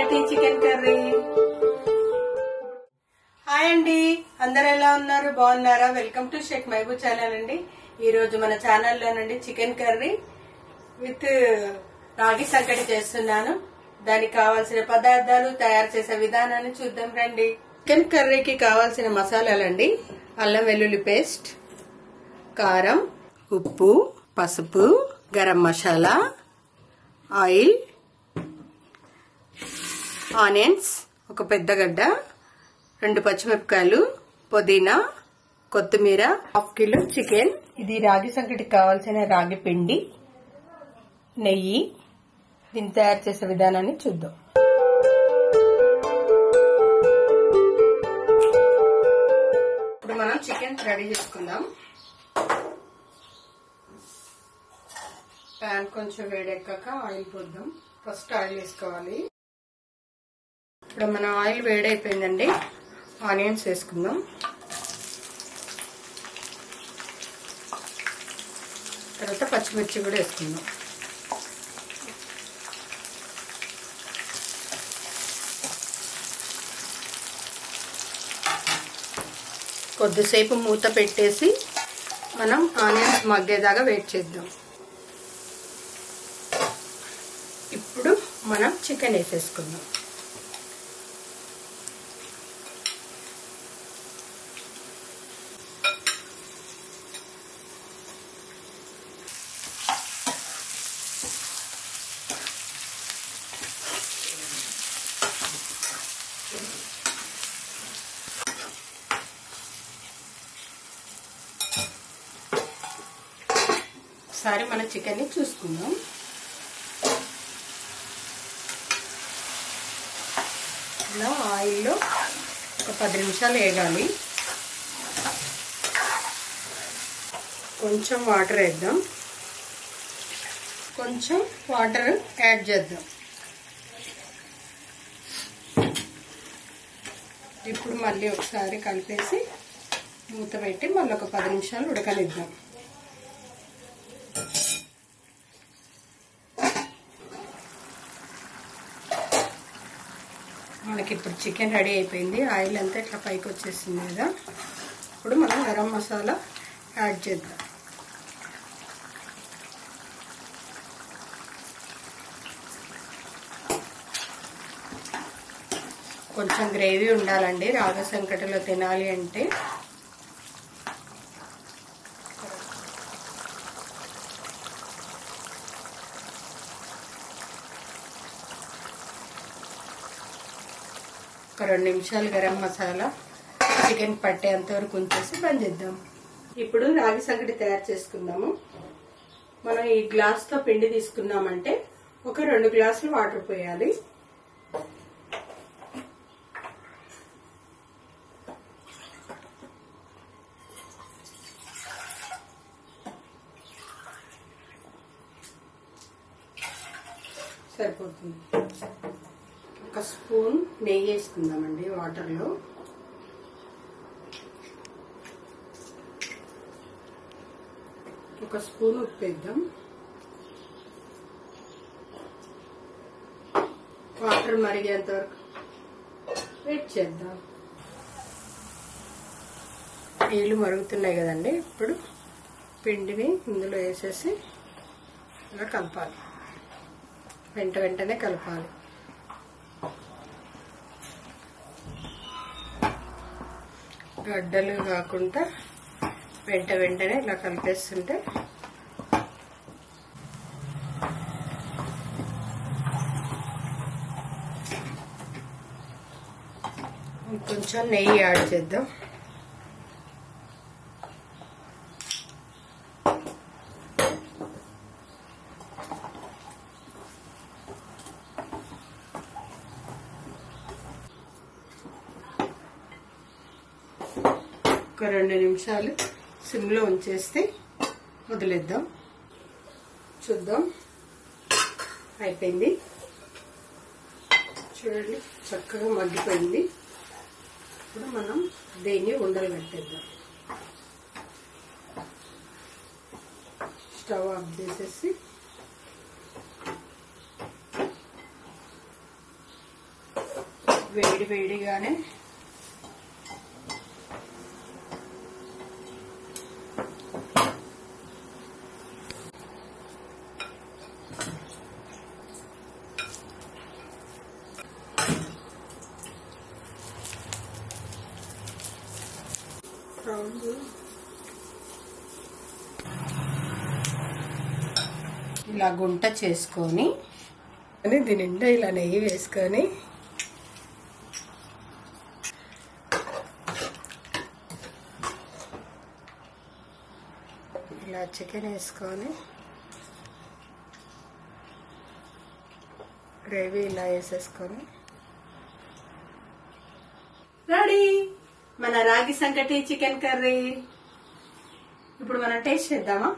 సంకటి chicken curry. Hi అండి, అందరు ఎలా ఉన్నారు? బాగున్నారా? Welcome to Shaik Mahboob channel అండి. ఈ రోజు మన ఛానల్లోనండి చికెన్ కర్రీ విత్ రాగి సంకటి చేస్తున్నాను. దానికి కావాల్సిన పదార్థాలు, తయారు చేసే విధానాన్ని చూద్దాం రండి. చికెన్ కర్రీకి కావాల్సిన మసాలాలండి: అల్లం వెల్లుల్లి పేస్ట్, కారం, ఉప్పు, పసుపు, గరం మసాలా, ఆయిల్, ఆనియన్స్ ఒక పెద్ద గడ్డ, 2 పచ్చిమిరపకాయలు, పుదీనా, కొత్తిమీర, 1/2 కిలో చికెన్. ఇది రాగి సంకటికి కావాల్సిన రాగి పిండి, నెయ్యి. దీన్ని తయారు చేసే విధానాన్ని చూద్దాం. ఇప్పుడు మనం చికెన్ రెడీ చేసుకుందాం. ప్యాన్ కొంచెం వేడెక్కాక ఆయిల్ పోద్దాం. ఫస్ట్ ఆయిల్ వేసుకోవాలి. ఇప్పుడు మన ఆయిల్ వేడైపోయిందండి. ఆనియన్స్ వేసుకుందాం. తర్వాత పచ్చిమిర్చి కూడా వేసుకుందాం. కొద్దిసేపు మూత పెట్టేసి మనం ఆనియన్స్ మగ్గేదాకా వెయిట్ చేద్దాం. ఇప్పుడు మనం చికెన్ వేసేసుకుందాం. ఒకసారి మన చికెన్ని చూసుకుందాం. ఇలా ఆయిల్లో ఒక 10 నిమిషాలు వేగాలి. కొంచెం వాటర్ వేద్దాం. కొంచెం వాటర్ యాడ్ చేద్దాం. ఇప్పుడు మళ్ళీ ఒకసారి కలిపేసి మూత పెట్టి మళ్ళీ ఒక 10 నిమిషాలు ఉడకనిద్దాం. మనకి ఇప్పుడు చికెన్ రెడీ అయిపోయింది. ఆయిల్ అంతా ఇట్లా పైకి వచ్చేసింది కదా. ఇప్పుడు మనం గరం మసాలా యాడ్ చేద్దాం. కొంచెం గ్రేవీ ఉండాలండి రాగి సంకటిలో తినాలి అంటే. ఒక 2 నిమిషాలు గరం మసాలా చికెన్ పట్టేంత వరకు ఉంచేసి బంద్ చేద్దాం. ఇప్పుడు రాగి సంకటి తయారు చేసుకుందాము. మనం ఈ గ్లాస్తో పిండి తీసుకున్నామంటే ఒక 2 గ్లాసులు వాటర్ పోయాలి. సరిపోతుంది. ఒక స్పూన్ నెయ్యి వేసుకుందామండి వాటర్లో. ఒక స్పూన్ ఉప్పు వేద్దాం. వాటర్ మరిగేంత వరకు వెయిట్ చేద్దాం. నీళ్ళు మరుగుతున్నాయి కదండి. ఇప్పుడు పిండిని ఇందులో వేసేసి ఇలా కలపాలి. వెంటనే కలపాలి. గడ్డలు కాకుండా వెంటనే ఇలా కలిపేస్తుంటే కొంచెం నెయ్యి యాడ్ చేద్దాం. ఒక 2 నిమిషాలు సిమ్లో ఉంచేస్తే వదిలేద్దాం. చూద్దాం. అయిపోయింది చూడండి, చక్కగా మగ్గిపోయింది. ఇప్పుడు మనం దీన్ని ఉండలు కట్టేద్దాం. స్టవ్ ఆఫ్ చేసేసి వేడి వేడిగానే ఇలా గుంట చేసుకొని దీని నిండా ఇలా నెయ్యి వేసుకొని ఇలా చికెన్ వేసుకొని గ్రేవీ ఇలా వేసేసుకొని రెడీ మన రాగి సంకటి చికెన్ కర్రీ. ఇప్పుడు మనం టేస్ట్ చేద్దామా?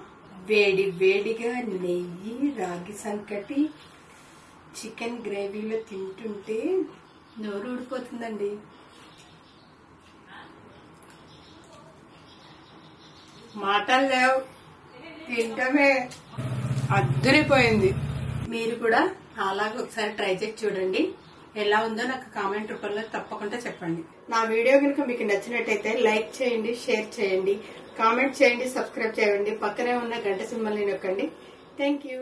వేడి వేడిగా నెయ్యి, రాగి సంకటి, చికెన్ గ్రేవీలో తింటుంటే నోరు ఊడిపోతుందండి. మాటలు లేవు, తింటమే అద్దరిపోయింది. మీరు కూడా అలాగే ఒకసారి ట్రై చేసి చూడండి. ఎలా ఉందో నాకు కామెంట్ రూపంలో తప్పకుండా చెప్పండి. నా వీడియో కనుక మీకు నచ్చినట్టయితే లైక్ చేయండి, షేర్ చేయండి, కామెంట్ చేయండి, సబ్స్క్రైబ్ చేయండి. పక్కనే ఉన్న గంట సింబల్ని నొక్కండి. Thank you.